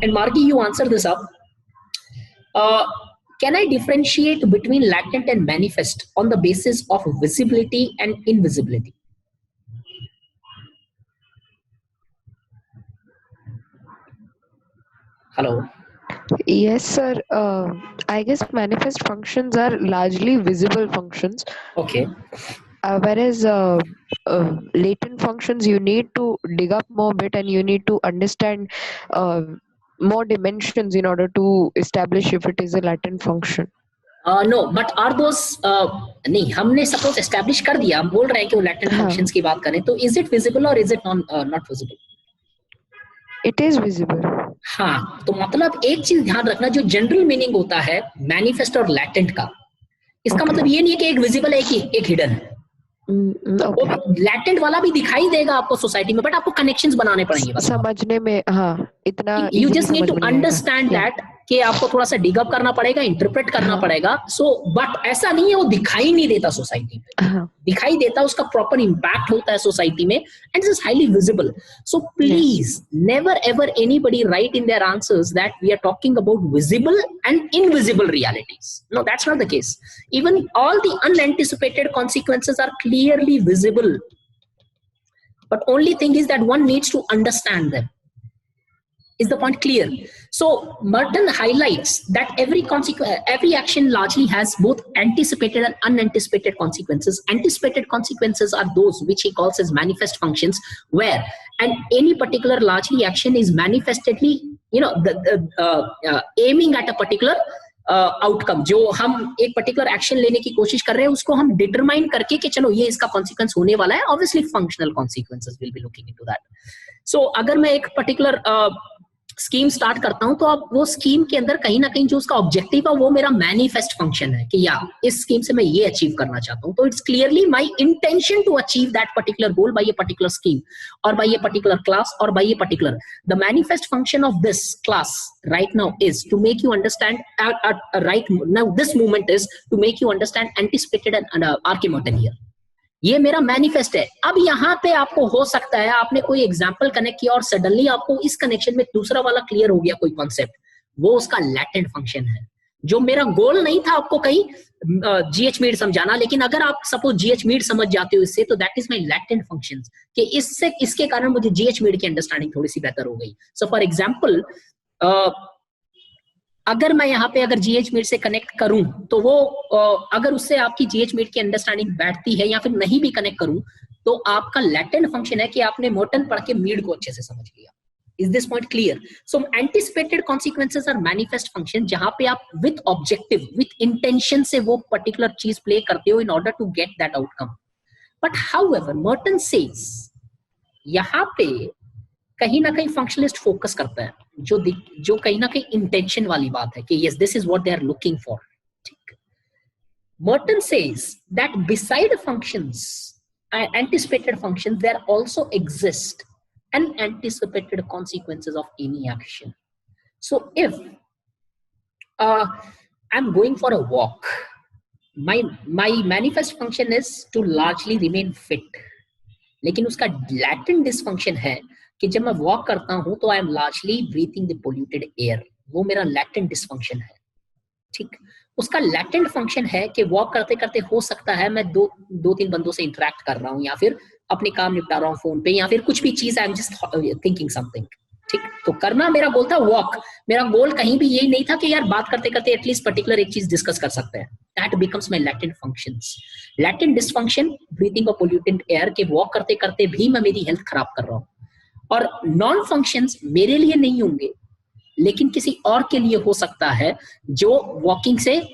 And Margi, you answer this up. Can I differentiate between latent and manifest on the basis of visibility and invisibility? Hello. Yes, sir. I guess manifest functions are largely visible functions. Okay. Whereas latent functions, you need to dig up more bit and you need to understand more dimensions in order to establish if it is a latent function. No, but are those नहीं, हमने suppose establish कर दिया, हम बोल रहे हैं कि वो latent functions की बात करें, तो is it visible or is it not visible? It is visible. हाँ, तो मतलब एक चीज ध्यान रखना, जो जनरल मीनिंग होता है मैनिफेस्ट और लैटेंट का, इसका मतलब ये नहीं है कि एक विजिबल है एक हिडन है। लैटेंट वाला भी दिखाई देगा आपको सोसाइटी में, बट आपको कनेक्शंस बनाने पड़ेंगे बस समझने में। हाँ, इतना you just need to understand that कि आपको थोड़ा सा डिग अप करना पड़ेगा, इंटरप्रेट करना पड़ेगा। सो बट ऐसा नहीं है वो दिखाई नहीं देता सोसाइटी में, दिखाई देता, उसका प्रॉपर इंपैक्ट होता है सोसाइटी में, and it is highly visible. So please never ever anybody write in their answers that we are talking about visible and invisible realities. No, that's not the case. Even all the unanticipated consequences are clearly visible, but only thing is that one needs to understand them. Is the point clear? So Merton highlights that every action largely has both anticipated and unanticipated consequences. Anticipated consequences are those which he calls as manifest functions, where and any particular largely action is manifestedly, aiming at a particular outcome. जो हम एक particular action लेने की कोशिश कर रहे हैं, उसको हम डिटरमाइन करके कि चलो ये इसका कॉन्सिक्वेंस होने वाला है, obviously functional consequences will be looking into that. So अगर मैं एक पर्टिकुलर स्कीम स्टार्ट करता हूं, तो अब वो स्कीम के अंदर कहीं ना कहीं जो उसका ऑब्जेक्टिव है वो मेरा मैनिफेस्ट फंक्शन है कि या इस स्कीम से मैं ये अचीव करना चाहता हूं। तो it's clearly my intention to achieve that particular goal by a particular scheme और बाय ए पर्टिकुलर क्लास और by a particular, the manifest function of this class right now is to make you understand right now this moment is to make you understand anticipated and Archimedes here। ये मेरा manifest है। अब यहाँ पे आपको हो सकता है आपने कोई एग्जांपल कनेक्ट किया और सडनली आपको इस कनेक्शन में दूसरा वाला क्लियर हो गया कोई कॉन्सेप्ट, वो उसका लैटेंट फंक्शन है। जो मेरा गोल नहीं था आपको कहीं जीएच मीड समझाना, लेकिन अगर आप सपोज जीएच मीड समझ जाते हो इससे, तो that is my latent functions, कि इससे इसके कारण मुझे जीएच मीड की अंडरस्टैंडिंग थोड़ी सी बेहतर हो गई। सो फॉर एग्जाम्पल, अगर मैं यहाँ पे अगर जीएच मीड से कनेक्ट करूं, तो वो अगर उससे आपकी जीएच मीड की अंडरस्टैंडिंग बैठती है, या फिर नहीं भी कनेक्ट करूं, तो आपका लैटेंट फंक्शन है कि आपने मोर्टन पढ़ के मीड को अच्छे से समझ लिया। Is this point clear? So anticipated consequences are manifest function, जहां पे आप विथ ऑब्जेक्टिव विथ इंटेंशन से वो पर्टिकुलर चीज प्ले करते हो in order to get that outcome. But however Merton says, यहाँ पे कहीं ना कहीं फंक्शनलिस्ट फोकस करता है जो कहीं ना कहीं इंटेंशन वाली बात है कि yes this is what they are looking for. ठीक, Merton says that beside functions, anticipated functions, there also exist unanticipated consequences of any action. So if I'm going for a walk, my manifest function is to largely remain fit, लेकिन उसका latent dysfunction है कि जब मैं walk करता हूं तो I am largely breathing the polluted air, वो मेरा लैटेंट डिसफंक्शन है। ठीक, उसका लैटेंट फंक्शन है कि वॉक करते करते हो सकता है मैं दो तीन बंदों से इंटरेक्ट कर रहा हूं, या फिर अपने काम निपटा रहा हूं फोन पे, या फिर कुछ भी चीज I am just thinking something. ठीक, तो करना मेरा गोल था वॉक, मेरा गोल कहीं भी यही नहीं था कि यार बात करते करते एटलीस्ट पर्टिकुलर एक चीज डिस्कस कर सकते हैं। That becomes my latent functions. Latent dysfunction breathing of polluted air, के वॉक करते करते भी मैं मेरी हेल्थ खराब कर रहा हूं। और नॉन फंक्शंस मेरे लिए नहीं होंगे, लेकिन किसी और के लिए हो सकता है जो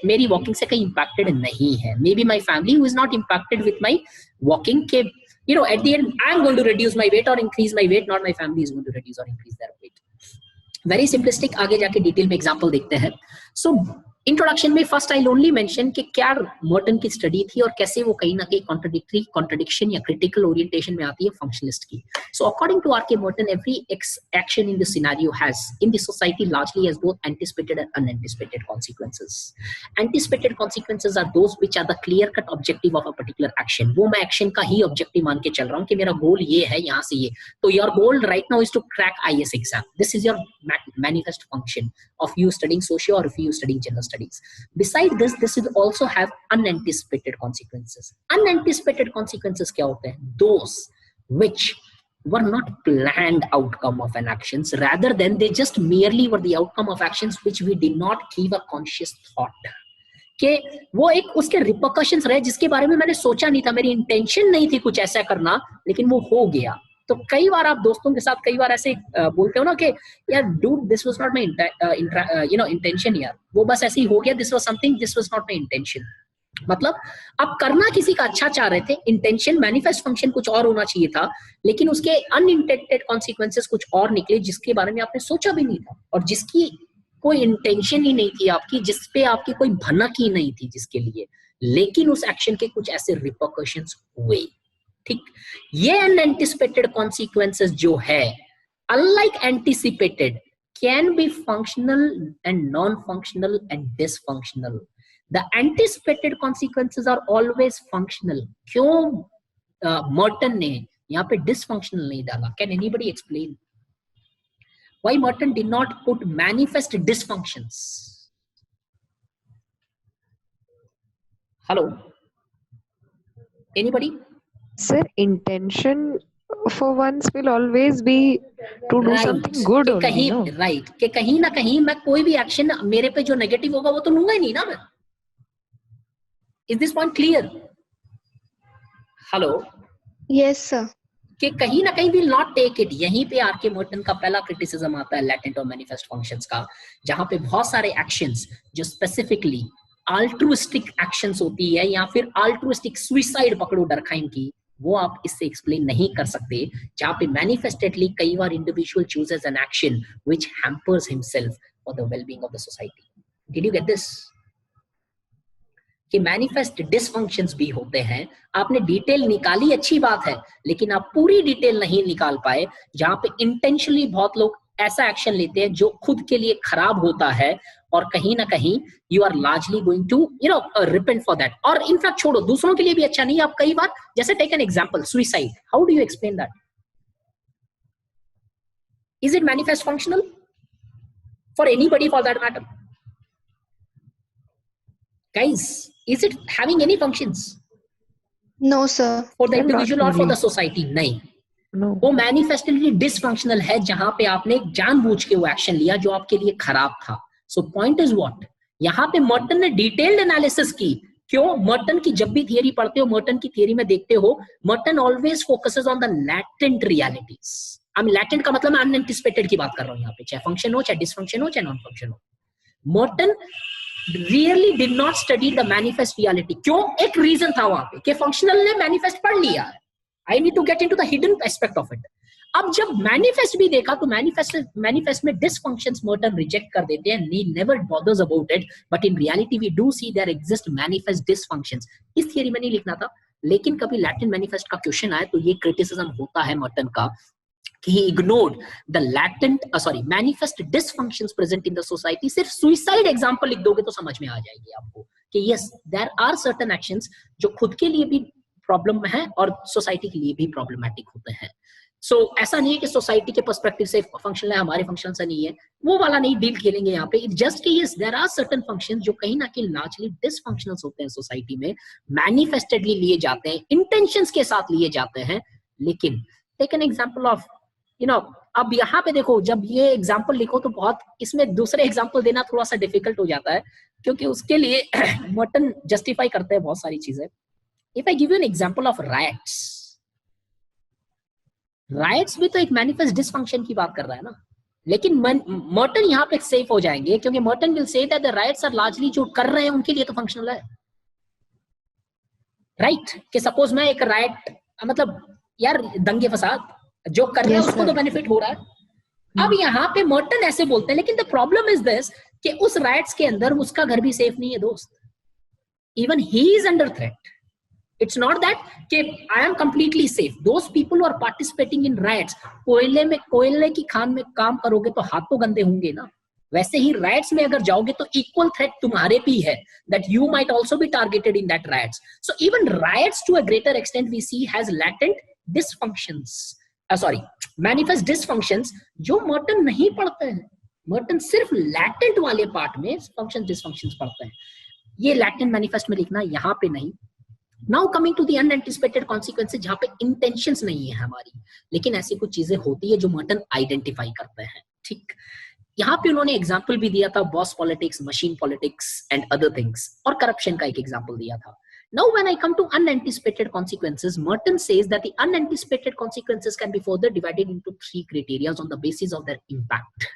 मेरी वॉकिंग से कहीं इंपैक्टेड नहीं है। May be my family who is not impacted with my walking, के at the end I am going to reduce my weight or increase my weight, not my family is going to reduce or increase their weight. Very simplistic, आगे जाके detail में example देखते हैं। So introduction में first I only mention कि क्या Merton की study थी और कैसे वो कहीं ना कहीं कॉन्ट्रडिक्शन या क्रिटिकल ओरिएंटेशन में आती है फंक्शनिस्ट की. So according to R K. Merton, every action in the scenario has in the society largely has both anticipated and unanticipated consequences. Anticipated consequences are those which are the clear cut objective of a particular action. वो मैं action का ही objective मान के चल रहा हूँ कि मेरा गोल ये है, यहाँ से ये. तो your goal right now is to crack IAS exam. This is your manifest function of you studying socio or if you studying general studies. Beside this, this will also have unanticipated consequences. Unanticipated consequences क्या होते हैं? Those which were not planned outcome of an actions, rather than they just merely were the outcome of actions which we did not give a conscious thought. कि वो एक उसके repercussions रहे जिसके बारे में मैंने सोचा नहीं था, मेरी इंटेंशन नहीं थी कुछ ऐसा करना, लेकिन वो हो गया. तो कई बार आप दोस्तों के साथ कई बार ऐसे बोलते हो ना कि यार dude this was not my intention यार, वो बस ऐसे ही हो गया, this was something, this was not my intention. मतलब आप करना किसी का अच्छा चाह रहे थे, इंटेंशन मैनिफेस्ट फंक्शन कुछ और होना चाहिए था, लेकिन उसके अनइंटेंडेड कॉन्सिक्वेंसेस कुछ और निकले जिसके बारे में आपने सोचा भी नहीं था और जिसकी कोई इंटेंशन ही नहीं थी आपकी, जिसपे आपकी कोई भनक ही नहीं थी जिसके लिए, लेकिन उस एक्शन के कुछ ऐसे रिपरकशंस हुए. ठीक, ये अनएंटिसिपेटेड कॉन्सिक्वेंसेस जो है, unlike anticipated, can be functional and non functional and dysfunctional. The anticipated consequences are always functional. क्यों मर्टन ने यहाँ पे डिसफंक्शनल नहीं डाला? Can anybody explain why Merton did not put manifest dysfunctions? Hello, anybody? Sir, intention for once will always be to do something good only, कहीं, no? Right, कि कहीं ना कहीं मैं कोई भी एक्शन मेरे पे जो नेगेटिव होगा वो तो लूंगा ही नहीं ना मैं. Is this point clear? Hello? Yes, sir. कि कहीं ना कहीं विल नॉट टेक इट. यहीं पे आर.के. मर्टन का पहला क्रिटिसिज्म आता है लैटेंट और मैनिफेस्ट फंक्शंस का, जहां पे बहुत सारे एक्शंस जो स्पेसिफिकली अल्ट्रुइस्टिक एक्शंस होती है या फिर अल्ट्रुइस्टिक सुसाइड पकड़ो डरखाइम की, वो आप इससे एक्सप्लेन नहीं कर सकते. जहां पे मैनिफेस्टेडली कई बार individual chooses an action which hampers himself for the wellbeing of the society. Did you get this? कि मैनिफेस्ट डिसफंक्शंस भी होते हैं. आपने डिटेल निकाली, अच्छी बात है, लेकिन आप पूरी डिटेल नहीं निकाल पाए, जहां पे इंटेंशनली बहुत लोग ऐसा एक्शन लेते हैं जो खुद के लिए खराब होता है और कहीं ना कहीं you are largely going to repent for that. और इनफैक्ट छोड़ो, दूसरों के लिए भी अच्छा नहीं. आप कई बार, जैसे take an example suicide, how do you explain that? Is it manifest functional for anybody for that matter? Guys, is it having any functions? No, sir. For the individual or for the society? नहीं. No. वो manifestly dysfunctional है जहां पे आपने जानबूझ के वो action लिया जो आपके लिए खराब था. सो पॉइंट इज व्हाट, यहाँ पे मर्टन ने डिटेल्ड एनालिसिस की. क्यों? मर्टन की जब भी थियरी पढ़ते हो, मर्टन की थियरी में देखते हो, Merton always focuses on the latent realities. I mean latent का मतलब मैं अनएंटिसिपेटेड की बात कर रहा हूँ यहाँ पे, चाहे फंक्शन हो, चाहे डिसफंक्शन हो, चाहे नॉन फंक्शन हो. Merton really did not study the manifest reality. क्यों? एक रीजन था वहां पे कि फंक्शनल ने मैनिफेस्ट पढ़ लिया है. I need to get into the hidden aspect of it. अब जब मैनिफेस्ट भी देखा तो मैनिफेस्ट में डिसफंक्शंस मर्टन रिजेक्ट कर देते हैं. He never bothers about it, but in reality we do see there exist manifest dysfunctions. इस थियरी में नहीं लिखना था, लेकिन कभी लैटिन मैनिफेस्ट का क्वेश्चन आए तो ये क्रिटिसिज्म होता है मर्टन का कि he ignored the manifest dysfunctions present in the society. सिर्फ सुसाइड एग्जांपल लिख दोगे तो समझ में आ जाएगी आपको कि yes, there are certain actions जो खुद के लिए भी प्रॉब्लम है और सोसाइटी के लिए भी प्रॉब्लमेटिक होते हैं. सो ऐसा नहीं है कि सोसाइटी के पर्सपेक्टिव से फंक्शनल है, हमारे फंक्शन से नहीं है, वो वाला नहीं डील खेलेंगे यहाँ पे. जस्ट कि yes, there are certain functions जो कहीं ना कहीं लार्जली डिसफंक्शनल होते हैं सोसाइटी में, मैनिफेस्टेडली लिए जाते हैं, इंटेंशंस के साथ लिए जाते हैं. लेकिन टेक एन एग्जांपल ऑफ अब यहाँ पे देखो, जब ये एग्जाम्पल लिखो तो बहुत इसमें दूसरे एग्जाम्पल देना थोड़ा सा डिफिकल्ट हो जाता है, क्योंकि उसके लिए मर्टन जस्टिफाई करते हैं बहुत सारी चीजें. If I give you an example of rights भी तो एक मैनिफेस्ट डिसफंक्शन की बात कर रहा है ना. लेकिन मर्टन यहाँ पे सेफ हो जाएंगे, क्योंकि Merton will say that the rites are largely जो कर रहे हैं उनके लिए तो फंक्शनल है. राइट, कि सपोज मैं एक राइट, मतलब यार दंगे फसाद जो कर रहे हैं उसको तो बेनिफिट हो रहा है. अब यहाँ पे मर्टन ऐसे बोलते हैं, लेकिन द प्रॉब्लम इज दिस कि उस राइट्स के अंदर उसका घर भी सेफ नहीं है दोस्त, even he is under threat. It's not that कि I am completely safe, those people are participating in rights. कोयले की खान में काम करोगे तो हाथ तो गंदे होंगे ना, वैसे ही राइट्स में अगर जाओगे तो इक्वल थ्रेट तुम्हारे भी है, that you might also be targeted in that riots. So even riots to a greater extent we see has latent dysfunctions, manifest dysfunctions जो मर्टन नहीं पढ़ते हैं। मर्टन सिर्फ latent वाले पार्ट में functions dysfunctions पढ़ते हैं, ये latent manifest में लिखना, यहाँ पे नहीं। Now coming to the unanticipated consequences, जहाँ पे intentions नहीं है हमारी, लेकिन ऐसी कुछ चीजें होती है जो मर्टन आइडेंटिफाई करते हैं। ठीक, यहाँ पे उन्होंने एग्जाम्पल भी दिया था, boss politics, machine politics and other things, और करप्शन का एक एग्जाम्पल दिया था। Now when I come to unanticipated consequences, Merton says that the unanticipated consequences can be further divided into 3 criteria on the basis of their impact.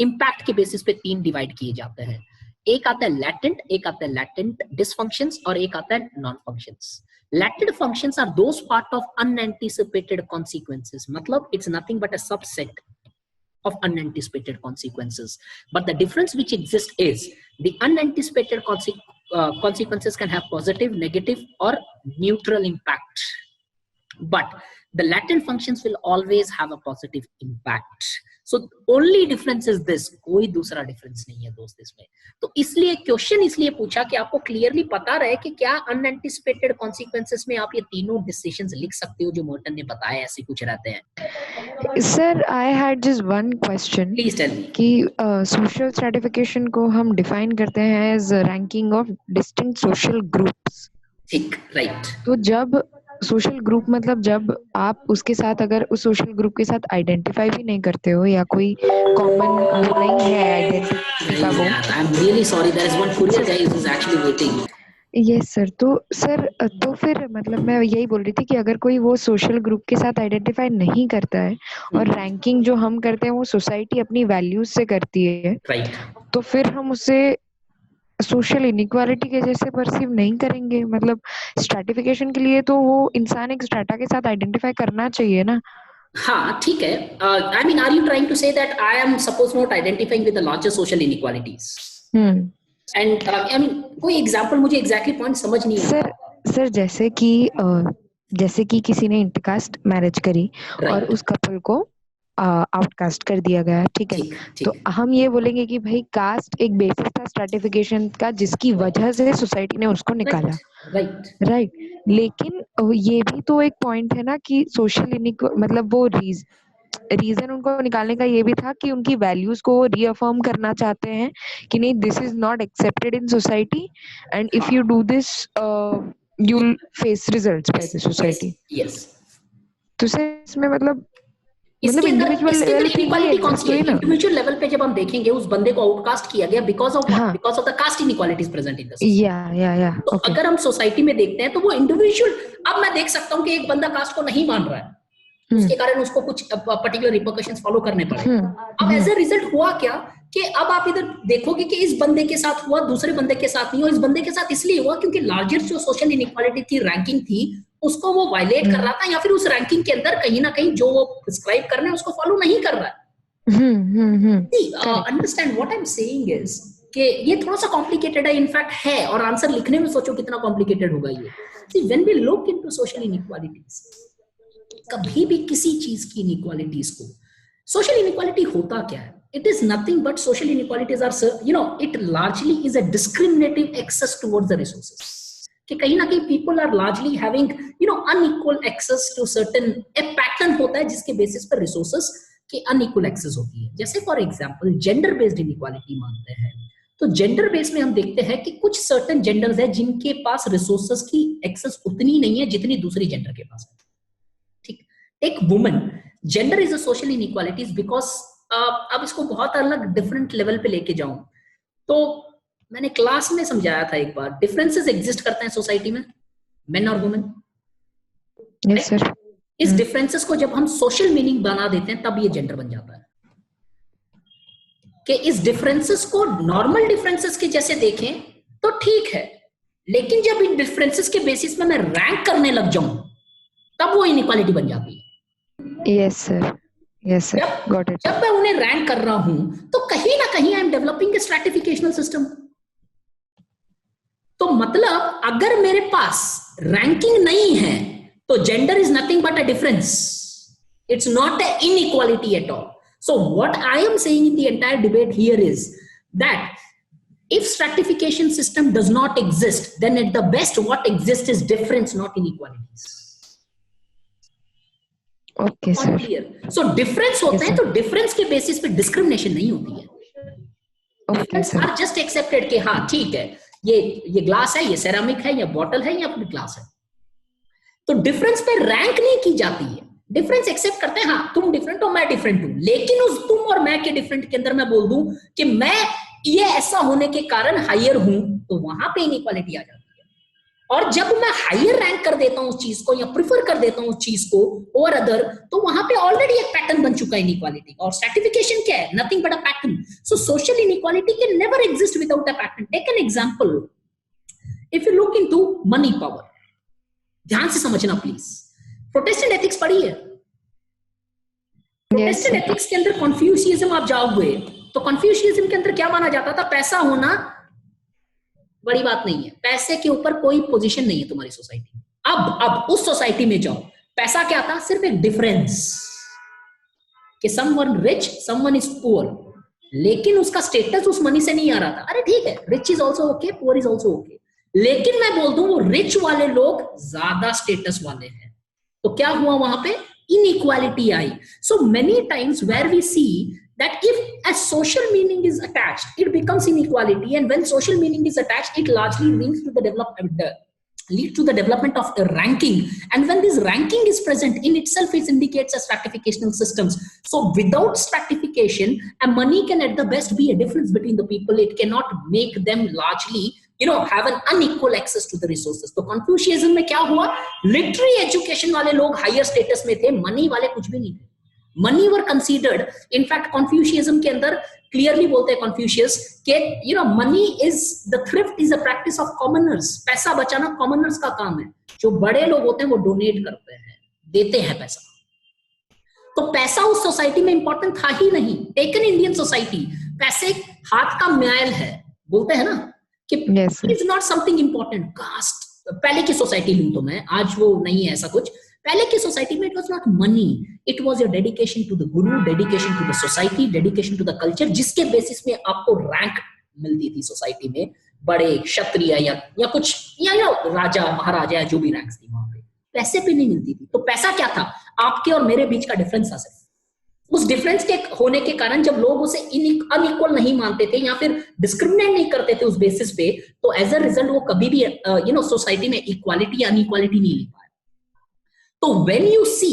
Impact के basis पे 3 divide किए जाते हैं। एक आता है latent, एक आता है latent dysfunctions, और एक आता है non-functions. Latent functions are those part of unanticipated consequences, मतलब it's nothing but a subset of unanticipated consequences. But the difference which exists is the unanticipated consequences can have positive, negative, or neutral impact. But the latent functions will always have a positive impact. So only difference is this, कोई दूसरा difference नहीं है दोस्त इसमें। तो इसलिए question इसलिए पूछा कि आपको क्लियरली पता रहे कि क्या unanticipated consequences में आप ये तीनों decisions लिख सकते हो जो मर्टन ने बताया, ऐसे कुछ रहते हैं। Sir I had just one question please tell me कि सोशल स्ट्रैटिफिकेशन को हम डिफाइन करते हैं as ranking of distinct social groups. ठीक, राइट। तो जब सोशल ग्रुप मतलब जब आप उसके साथ अगर उस सोशल ग्रुप के साथ आइडेंटिफाई भी नहीं करते हो या कोई कॉमन वो नहीं है आइडेंटिटी का वो। I am really sorry, there is one courier guy who is actually waiting. Yes sir, तो फिर मतलब मैं यही बोल रही थी कि अगर कोई वो सोशल ग्रुप के साथ आइडेंटिफाई नहीं करता है और रैंकिंग जो हम करते हैं वो सोसाइटी अपनी वैल्यूज से करती है, राइट, तो फिर हम उसे सोशल इनइक्वालिटी के जैसे परसीव नहीं करेंगे। मतलब स्ट्रैटिफिकेशन के लिए तो वो इंसान एक स्ट्रैटा के साथ आइडेंटिफाई करना चाहिए ना। हाँ ठीक है। I mean are you trying to say that I am suppose not identifying with the larger social inequalities? And I mean कोई एग्जांपल मुझे एग्जैक्टली पॉइंट समझ नहीं आया। सर जैसे कि किसी ने इंटरकास्ट मैरिज करी और उस कपल को आउटकास्ट कर दिया गया, ठीक है, तो हम ये बोलेंगे कि भाई कास्ट एक बेसिस था स्ट्रैटिफिकेशन का जिसकी वजह से सोसाइटी ने उसको निकाला, राइट। लेकिन ये भी तो एक पॉइंट है ना कि सोशल मतलब वो रीजन उनको निकालने का ये भी था कि उनकी वैल्यूज को रीअफर्म करना चाहते हैं कि नहीं, this is not accepted in society and if you do this you will face results by the society. Yes, तो इसमें मतलब इंडिविजुअल लेवल पे जब हम देखेंगे उस बंदे को आउटकास्ट किया गया because of the caste inequalities present in the society. तो अगर हम सोसाइटी में देखते हैं तो वो इंडिविजुअल, अब मैं देख सकता हूँ कि एक बंदा कास्ट को नहीं मान रहा है, उसके कारण उसको कुछ पर्टिकुलर रिपरकशंस फॉलो करने पड़े। अब एज अ रिजल्ट हुआ क्या कि अब आप इधर देखोगे कि इस बंदे के साथ हुआ, दूसरे बंदे के साथ नहीं हुआ। इस बंदे के साथ इसलिए हुआ क्योंकि लार्जर जो सोशल इनइक्वालिटी थी, रैंकिंग थी, उसको वो वायलेट कर रहा था, या फिर उस रैंकिंग के अंदर कहीं ना कहीं जो वो प्रिस्क्राइब कर रहे हैं उसको फॉलो नहीं कर रहा है। Understand what I am saying is कि ये थोड़ा सा कॉम्प्लिकेटेड है, इनफैक्ट है, और आंसर लिखने में सोचो कितना कॉम्प्लिकेटेड होगा ये। See when we look into social inequalities, कभी भी किसी चीज की इनइक्वालिटीज को, सोशल इनइक्वालिटी होता क्या है? It is nothing but social inequalities are, it largely is a discriminative access towards the resources. कि कहीं ना कहीं people are largely having, unequal access to certain, a pattern होता है जिसके basis पर resources के unequal access होती है। जैसे for example, gender based inequality मानते हैं, तो gender based में हम देखते हैं कि कुछ certain genders है जिनके पास resources की access उतनी नहीं है जितनी दूसरी gender के पास है। ठीक, एक woman, gender is a social inequalities because अब इसको बहुत अलग डिफरेंट लेवल पे लेके जाऊं तो मैंने क्लास में समझाया था एक बार, डिफरेंसेस एग्जिस्ट करते हैं सोसाइटी में, मेन और वुमेन। Yes sir. इस डिफरेंसेस को जब हम सोशल मीनिंग बना देते हैं तब ये जेंडर बन जाता है। कि इस डिफरेंसेस को नॉर्मल डिफरेंसेस के जैसे देखें तो ठीक है, लेकिन जब इन डिफरेंसेस के बेसिस में मैं रैंक करने लग जाऊं तब वो इनइक्वालिटी बन जाती है। Yes sir, yes sir, got it. जब मैं उन्हें रैंक कर रहा हूं तो कहीं ना कहीं I am developing a stratificational system. तो मतलब अगर मेरे पास रैंकिंग नहीं है तो gender is nothing but a difference, it's not a inequality at all. So what I am saying in the entire debate here is that if stratification system does not exist, then at the best what exists is difference, not inequalities. Okay, sir. Clear? So difference होते हैं तो difference के basis पे discrimination नहीं होती है। Difference are just accepted कि हाँ ठीक है, ये ग्लास है, ये सेरामिक है, ये बॉटल है, ये अपनी ग्लास है। तो डिफरेंस पे रैंक नहीं की जाती है, डिफरेंस एक्सेप्ट करते हैं, हाँ तुम डिफरेंट हो मैं डिफरेंट हूं, लेकिन उस तुम और मैं के डिफरेंट के अंदर मैं बोल दूं कि मैं ये ऐसा होने के कारण हायर हूं, तो वहां पे इनइक्वालिटी आ जाती है। और जब मैं हायर रैंक कर देता हूं उस चीज को या प्रिफर कर देता हूं उस चीज को और अदर, तो वहां पे ऑलरेडी एक पैटर्न बन चुका है इनइक्वालिटी। और स्ट्रैटिफिकेशन क्या है? Nothing but a pattern. So social inequality can never exist without a pattern. Take an example, if you look into money power, ध्यान से समझना प्लीज। प्रोटेस्टेंट एथिक्स पढ़ी है? प्रोटेस्टेंट एथिक्स के अंदर कन्फ्यूशियनिज्म आप जाओगे तो कन्फ्यूशियनिज्म के अंदर क्या माना जाता था? पैसा होना बड़ी बात नहीं है, पैसे के ऊपर कोई पोजीशन नहीं है तुम्हारी सोसाइटी में। अब उस सोसाइटी में जाओ, पैसा क्या था? सिर्फ एक डिफरेंस कि someone rich someone is poor, लेकिन उसका स्टेटस उस मनी से नहीं आ रहा था। अरे ठीक है, rich is also okay, poor is also okay, लेकिन मैं बोल दूं वो रिच वाले लोग ज्यादा स्टेटस वाले हैं, तो क्या हुआ? वहां पे इनइक्वालिटी आई। So many times where we see that if a social meaning is attached, it becomes inequality, and when social meaning is attached, it largely leads to the development of a ranking, and when this ranking is present in itself, it indicates a stratificational systems. So without stratification, a money can at the best be a difference between the people. It cannot make them largely have an unequal access to the resources. तो Confucianism में क्या हुआ? Literary education वाले लोग higher status में थे, money वाले कुछ भी नहीं थे। Money were considered. In fact, Confucianism के अंदर clearly बोलते हैं Confucius कि money is the thrift is a practice of commoners. पैसा बचाना commoners का काम है। जो बड़े लोग होते हैं वो डोनेट करते हैं, देते हैं पैसा। तो पैसा उस सोसाइटी में इंपॉर्टेंट था ही नहीं। टेक एन इंडियन सोसाइटी, पैसे हाथ का मैल है, बोलते हैं ना कि is not something important. Caste, पहले की सोसाइटी लूं तो मैं, आज वो नहीं है ऐसा कुछ। पहले की सोसाइटी में it was not money, it was your dedication to the guru, dedication to the society, dedication to the culture, जिसके बेसिस में आपको रैंक मिलती थी सोसाइटी में, बड़े क्षत्रिय या कुछ या राजा महाराजा या जो भी रैंक्स थी वहां पे। पैसे पे नहीं मिलती थी। तो पैसा क्या था? आपके और मेरे बीच का डिफरेंस था सिर्फ। उस डिफरेंस के होने के कारण जब लोग उसे अनइक्वल नहीं मानते थे या फिर डिस्क्रिमिनेट नहीं करते थे उस बेसिस पे, तो एज अ रिजल्ट वो कभी भी सोसाइटी में इक्वालिटी या अनइक्वालिटी नहीं ले पाए। तो when you see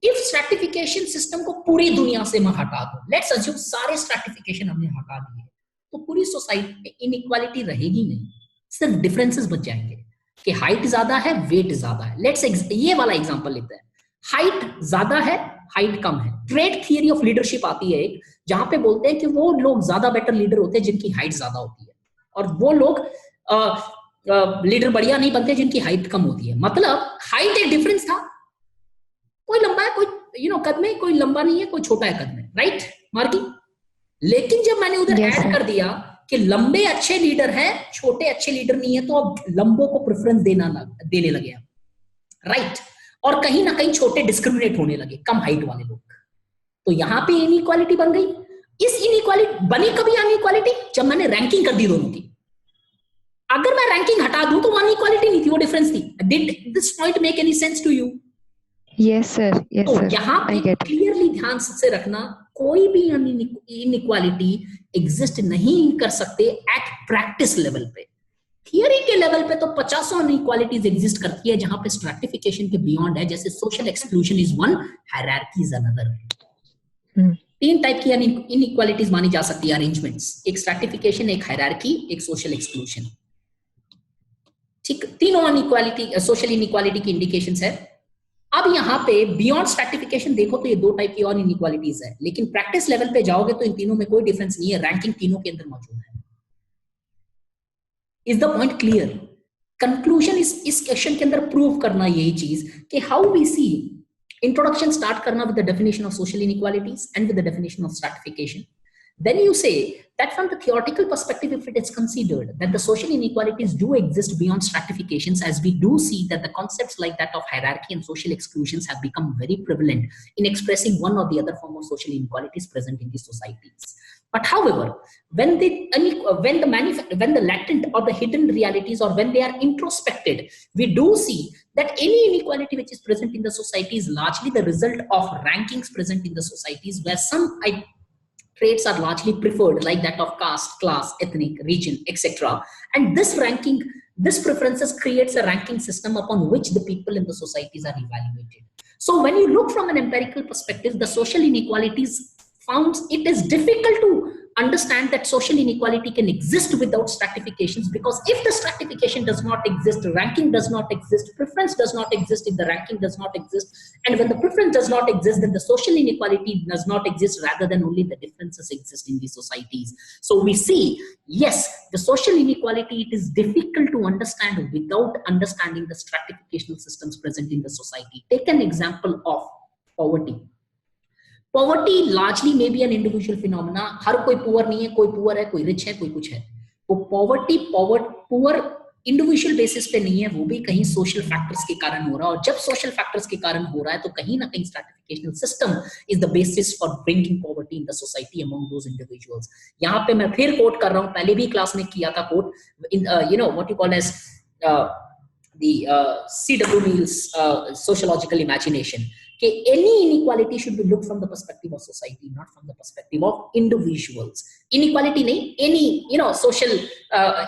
if stratification system को पूरी दुनिया से मैं हटा दूं, लेट्स अज्यूम सारे स्ट्रैटिफिकेशन हमने हटा दिए, तो पूरी सोसाइटी में इनइक्वालिटी रहेगी नहीं, सिर्फ डिफरेंसेस बच जाएंगे कि हाइट ज्यादा है, वेट ज्यादा है। लेट्स ये वाला एग्जांपल लेते हैं, हाइट ज्यादा है, हाइट कम है। ट्रेड थियरी ऑफ लीडरशिप आती है एक, जहां पे बोलते हैं कि वो लोग ज्यादा बेटर लीडर होते हैं जिनकी हाइट ज्यादा होती है, और वो लोग लीडर बढ़िया नहीं बनते जिनकी हाइट कम होती है। मतलब हाइट एक डिफरेंस था, कोई लंबा है, कोई कद में, कोई लंबा नहीं है, कोई छोटा है कद में, राइट मार्की? लेकिन जब मैंने उधर ऐड कर दिया कि लंबे अच्छे लीडर हैं, छोटे अच्छे लीडर नहीं है, तो अब लंबों को प्रेफरेंस देने लगे, राइट? और कहीं ना कहीं छोटे डिस्क्रिमिनेट होने लगे, कम हाइट वाले लोग। तो यहां पे इनइक्वालिटी बन गई। इस इनइक्वालिटी बनी कभी अनइक्वालिटी? जब मैंने रैंकिंग कर दी दोनों की। अगर मैं रैंकिंग हटा दूं तो अनइक्वालिटी नहीं थी, वो डिफरेंस थी। Did this point make any sense to you? Yes sir, yes तो सर। यहां पे क्लियरली ध्यान से रखना, कोई भी इनइक्वालिटी एग्जिस्ट नहीं कर सकते एट प्रैक्टिस लेवल पे। थियरी के लेवल पे तो 50 इनइक्वालिटीज एग्जिस्ट करती है जहां पे स्ट्रैटिफिकेशन के बियॉन्ड है, जैसे social exclusion is one, hierarchy is another. 3 type की इनइक्वालिटीज मानी जा सकती है अरेंजमेंट्स, एक स्ट्रैटिफिकेशन, एक हायरार्की, एक सोशल एक्सक्लूजन। ठीक, तीनों इनइक्वालिटी सोशल इनइक्वालिटी की इंडिकेशंस है। अब यहाँ पे बियॉन्ड स्ट्रैटिफिकेशन देखो तो ये 2 टाइप की और इनइक्वालिटीज है, लेकिन प्रैक्टिस लेवल पे जाओगे तो इन तीनों में कोई डिफरेंस नहीं है, रैंकिंग तीनों के अंदर मौजूद है। Is the point clear? Conclusion इस क्वेश्चन के अंदर प्रूव करना यही चीज कि how we see, introduction start करना with the definition of social inequalities and with the definition of stratification, then you say that from the theoretical perspective, if it is considered that the social inequalities do exist beyond stratifications, as we do see that the concepts like that of hierarchy and social exclusions have become very prevalent in expressing one or the other form of social inequalities present in the societies. But however, when the latent or the hidden realities, or when they are introspected, we do see that any inequality which is present in the society is largely the result of rankings present in the societies, where some traits are largely preferred, like that of caste, class, ethnic, region, etc. And this ranking, this preferences creates a ranking system upon which the people in the societies are evaluated. So when you look from an empirical perspective, the social inequalities found, it is difficult to understand that social inequality can exist without stratifications, because if the stratification does not exist, ranking does not exist, preference does not exist if the ranking does not exist, and when the preference does not exist, then the social inequality does not exist, rather than only the differences exist in these societies. So we see, yes, the social inequality, it is difficult to understand without understanding the stratificational systems present in the society. Take an example of poverty. Poverty largely may be an individual phenomena. हर कोई poor नहीं है, कोई poor है, कोई rich है, कोई कुछ है. वो poor individual basis पे नहीं है, वो भी कहीं social factors के कारण हो रहा है. और जब social factors के कारण हो रहा है, तो कहीं ना कहीं stratificational system is the basis for bringing poverty in the society among those individuals. यहाँ पे मैं फिर quote कर रहा हूँ, पहले भी क्लास में किया था quote, in what you call as the C.W. Mill's sociological imagination. Any inequality should be looked from the perspective of society, not from the perspective of individuals. Inequality nahi, any social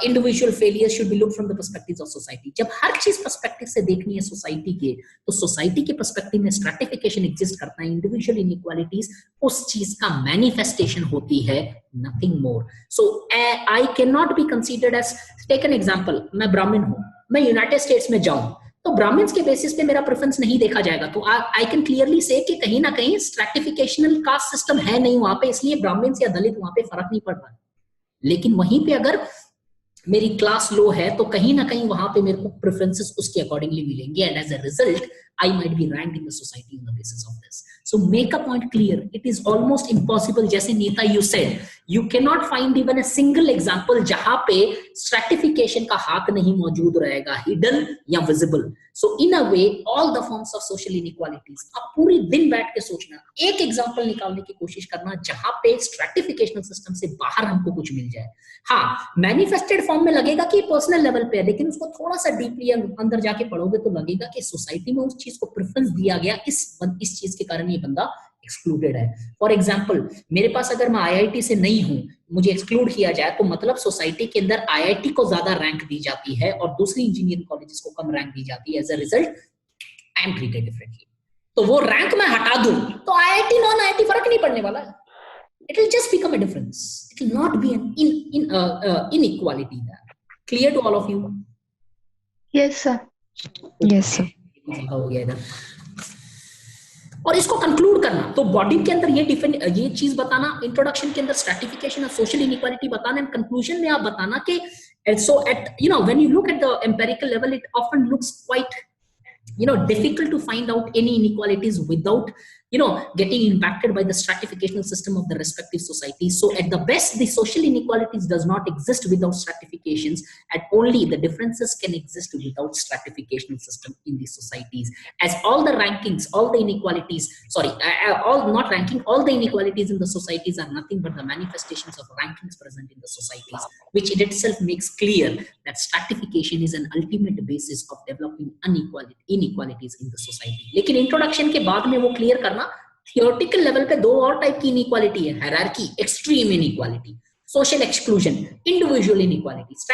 individual failures should be looked from the perspectives of society. जब हर चीज perspective से देखनी है society के, तो society के perspective में stratification exist करता है, individual inequalities उस चीज का manifestation होती है, nothing more. So I cannot be considered as, take an example, मैं ब्राह्मण हूँ, मैं यूनाइटेड स्टेट्स में जाऊं, तो ब्राह्मण्स के बेसिस पे मेरा प्रेफरेंस नहीं देखा जाएगा. तो आई कैन क्लियरली से कि कहीं ना कहीं स्ट्रैटिफिकेशनल कास्ट सिस्टम है नहीं वहां पे, इसलिए ब्राह्मण्स या दलित वहां पे फर्क नहीं पड़ रहा. लेकिन वहीं पे अगर मेरी क्लास लो है, तो कहीं ना कहीं वहां पे मेरे को प्रेफरेंसेस उसके अकॉर्डिंगली मिलेंगे, and as a result I might be ranked in the society on the basis of this. So make a point clear, it is almost impossible. जैसे Nita you said, you can not find even a single example जहां पे stratification का हाथ नहीं मौजूद रहेगा, hidden या visible. So in a way all the forms of social inequalities, आप पूरी दिन बैठ के सोचना, एक एग्जांपल निकालने की कोशिश करना जहां पे स्ट्रैटिफिकेशनल सिस्टम से बाहर हमको कुछ मिल जाए. हाँ, मैनिफेस्टेड फॉर्म में लगेगा कि पर्सनल लेवल पे है, लेकिन उसको थोड़ा सा डीपली अंदर जाके पढ़ोगे तो लगेगा कि सोसाइटी में उस चीज को प्रेफरेंस दिया गया, इस चीज के कारण ये बंदा एक्सक्लूडेड है. फॉर एग्जाम्पल, मेरे पास अगर मैं आईआईटी से नहीं हूं, मुझे एक्सक्लूड किया जाए, तो मतलब सोसाइटी के अंदर आईआईटी को ज्यादा रैंक दी जाती है और दूसरी इंजीनियरिंग कॉलेजेस को कम रैंक दी जाती है. As a result I am treated differently. तो वो रैंक मैं हटा दूं तो आईआईटी नॉन आईआईटी फर्क नहीं पड़ने वाला है. It will just become a difference. It will not be an inequality there. Clear to all of you? Yes, sir. Yes, sir. हो गया इधर. और इसको कंक्लूड करना, तो बॉडी के अंदर ये चीज बताना, इंट्रोडक्शन के अंदर स्ट्रैटिफिकेशन और सोशल इनइक्वालिटी बताना, एंड कंक्लूजन में आप बताना कि so at when you look at the empirical level, it often looks quite difficult to find out any inequalities without getting impacted by the stratificational system of the respective societies. So at the best, the social inequalities does not exist without stratifications, and only the differences can exist without stratificational system in these societies. As all the rankings, all the inequalities, all the inequalities in the societies are nothing but the manifestations of rankings present in the societies, which in itself makes clear that stratification is an ultimate basis of developing inequalities in the society. लेकिन introduction के बाद में वो clear करना, theoretical level पे दो और type की इनइक्वालिटी है, hierarchy, extreme inequality, social exclusion, individual inequality.